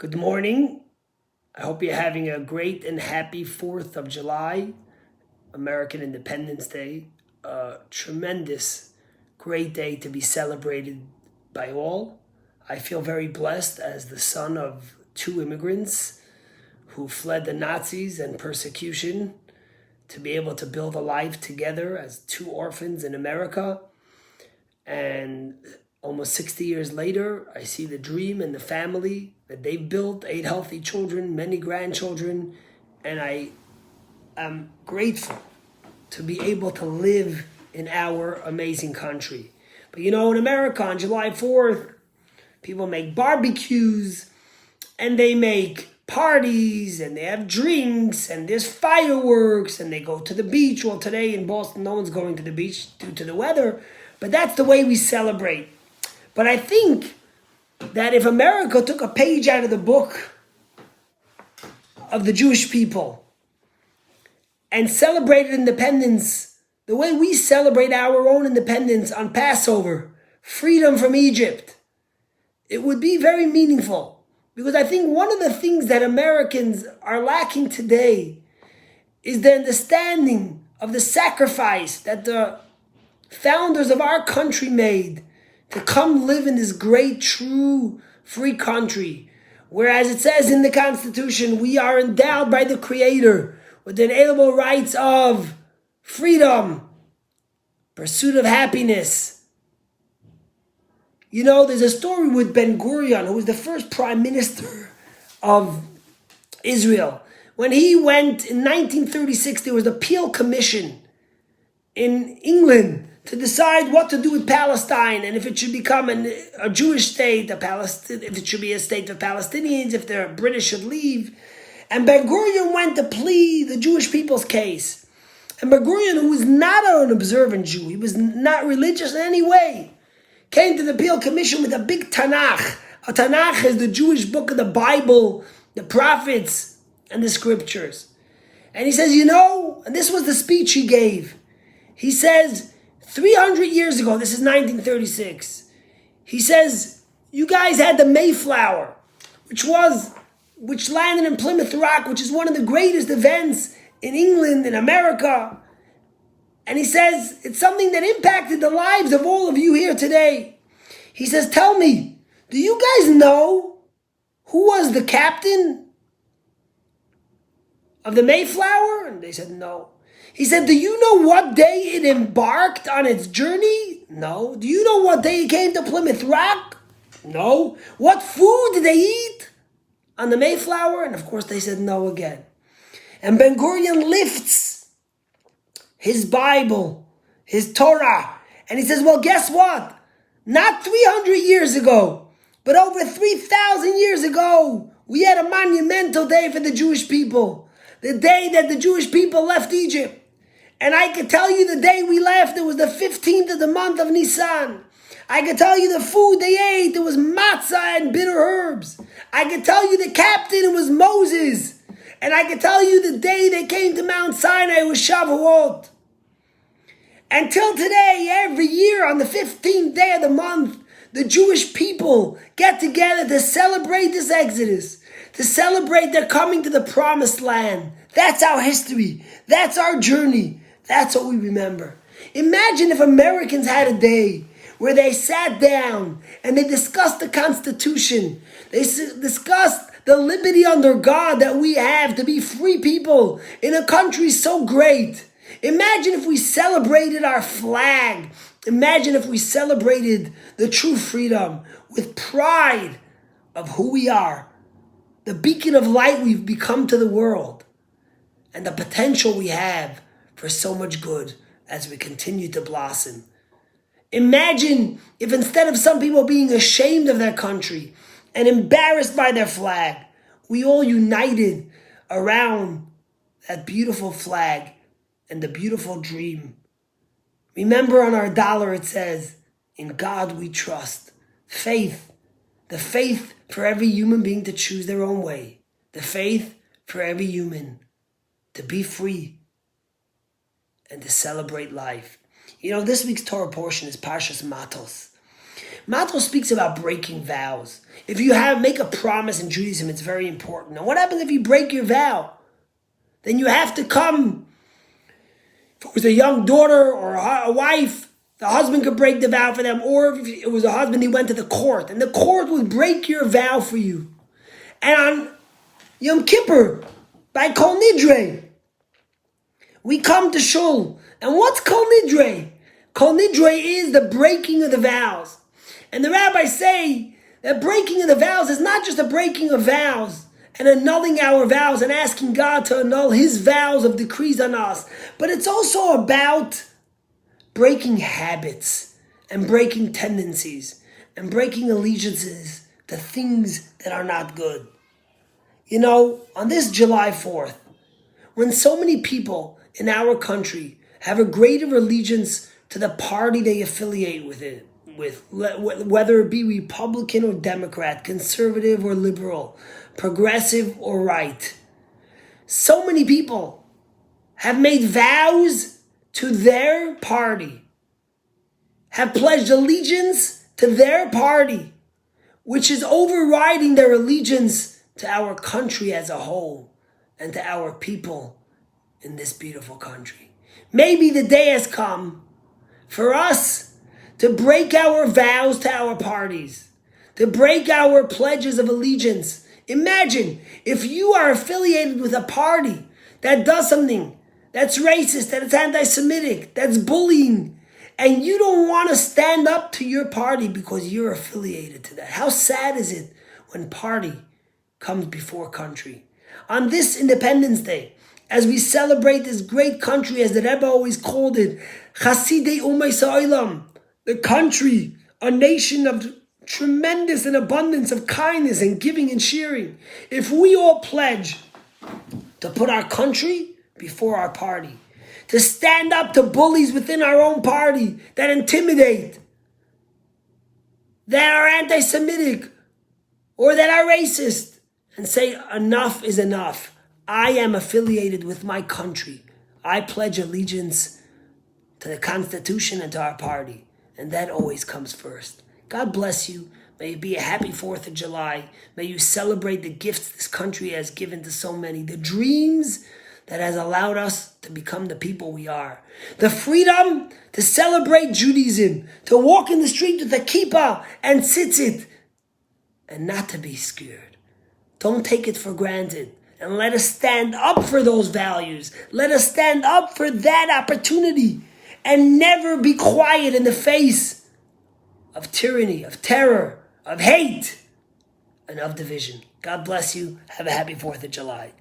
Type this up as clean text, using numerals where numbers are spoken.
Good morning. I hope you're having a great and happy 4th of July, American Independence Day. A tremendous, great day to be celebrated by all. I feel very blessed as the son of two immigrants who fled the Nazis and persecution to be able to build a life together as two orphans in America. And almost 60 years later, I see the dream and the family that they've built, 8 healthy children, many grandchildren, and I am grateful to be able to live in our amazing country. But in America on July 4th, people make barbecues and they make parties and they have drinks and there's fireworks and they go to the beach. Well, today in Boston, no one's going to the beach due to the weather, but that's the way we celebrate. But I think that if America took a page out of the book of the Jewish people and celebrated independence the way we celebrate our own independence on Passover, freedom from Egypt, it would be very meaningful. Because I think one of the things that Americans are lacking today is the understanding of the sacrifice that the founders of our country made to come live in this great, true, free country. Whereas it says in the Constitution, we are endowed by the Creator with the inalienable rights of freedom, pursuit of happiness. There's a story with Ben-Gurion, who was the first prime minister of Israel. When he went in 1936, there was a Peel Commission in England to decide what to do with Palestine and if it should become a Jewish state, if it should be a state of Palestinians, if the British should leave. And Ben-Gurion went to plead the Jewish people's case. And Ben-Gurion, who was not an observant Jew, he was not religious in any way, came to the Peel Commission with a big Tanakh. A Tanakh is the Jewish book of the Bible, the prophets, and the scriptures. And he says, and this was the speech he gave. He says, 300 years ago, this is 1936, he says, you guys had the Mayflower, which landed in Plymouth Rock, which is one of the greatest events in England, in America. And he says, it's something that impacted the lives of all of you here today. He says, tell me, do you guys know who was the captain of the Mayflower? And they said, no. He said, do you know what day it embarked on its journey? No. Do you know what day it came to Plymouth Rock? No. What food did they eat on the Mayflower? And of course they said no again. And Ben-Gurion lifts his Bible, his Torah, and he says, well, guess what? Not 300 years ago, but over 3,000 years ago, we had a monumental day for the Jewish people. The day that the Jewish people left Egypt. And I could tell you the day we left, it was the 15th of the month of Nisan. I could tell you the food they ate, it was matzah and bitter herbs. I could tell you the captain, it was Moses. And I could tell you the day they came to Mount Sinai, it was Shavuot. Until today, every year on the 15th day of the month, the Jewish people get together to celebrate this Exodus, to celebrate their coming to the promised land. That's our history. That's our journey. That's what we remember. Imagine if Americans had a day where they sat down and they discussed the Constitution. They discussed the liberty under God that we have to be free people in a country so great. Imagine if we celebrated our flag. Imagine if we celebrated the true freedom with pride of who we are, the beacon of light we've become to the world, and the potential we have for so much good as we continue to blossom. Imagine if instead of some people being ashamed of their country and embarrassed by their flag, we all united around that beautiful flag and the beautiful dream. Remember, on our dollar it says, in God we trust. Faith. The faith for every human being to choose their own way. The faith for every human to be free and to celebrate life. This week's Torah portion is Parshas Matos. Matal speaks about breaking vows. If you make a promise in Judaism, it's very important. Now, what happens if you break your vow? Then you have to come. If it was a young daughter or a wife, the husband could break the vow for them. Or if it was a husband, he went to the court. And the court would break your vow for you. And on Yom Kippur, by Kol Nidre, we come to Shul. And what's Kol Nidre? Kol Nidre is the breaking of the vows. And the rabbis say that breaking of the vows is not just a breaking of vows and annulling our vows and asking God to annul his vows of decrees on us, but it's also about breaking habits and breaking tendencies and breaking allegiances to things that are not good. You know, on this July 4th, when so many people in our country have a greater allegiance to the party they affiliate with, whether it be Republican or Democrat, conservative or liberal, progressive or right. So many people have made vows to their party, have pledged allegiance to their party, which is overriding their allegiance to our country as a whole and to our people in this beautiful country. Maybe the day has come for us to break our vows to our parties, to break our pledges of allegiance. Imagine if you are affiliated with a party that does something that's racist, that's anti-Semitic, that's bullying, and you don't want to stand up to your party because you're affiliated to that. How sad is it when party comes before country? On this Independence Day, as we celebrate this great country, as the Rebbe always called it, Chasidei Umay Sa'olam, the country, a nation of tremendous and abundance of kindness and giving and sharing. If we all pledge to put our country before our party, to stand up to bullies within our own party that intimidate, that are anti-Semitic, or that are racist, and say enough is enough. I am affiliated with my country. I pledge allegiance to the Constitution and to our party. And that always comes first. God bless you. May it be a happy 4th of July. May you celebrate the gifts this country has given to so many. The dreams that has allowed us to become the people we are. The freedom to celebrate Judaism. To walk in the street with a kippah and tzitzit. And not to be scared. Don't take it for granted. And let us stand up for those values. Let us stand up for that opportunity. And never be quiet in the face of tyranny, of terror, of hate, and of division. God bless you. Have a happy 4th of July.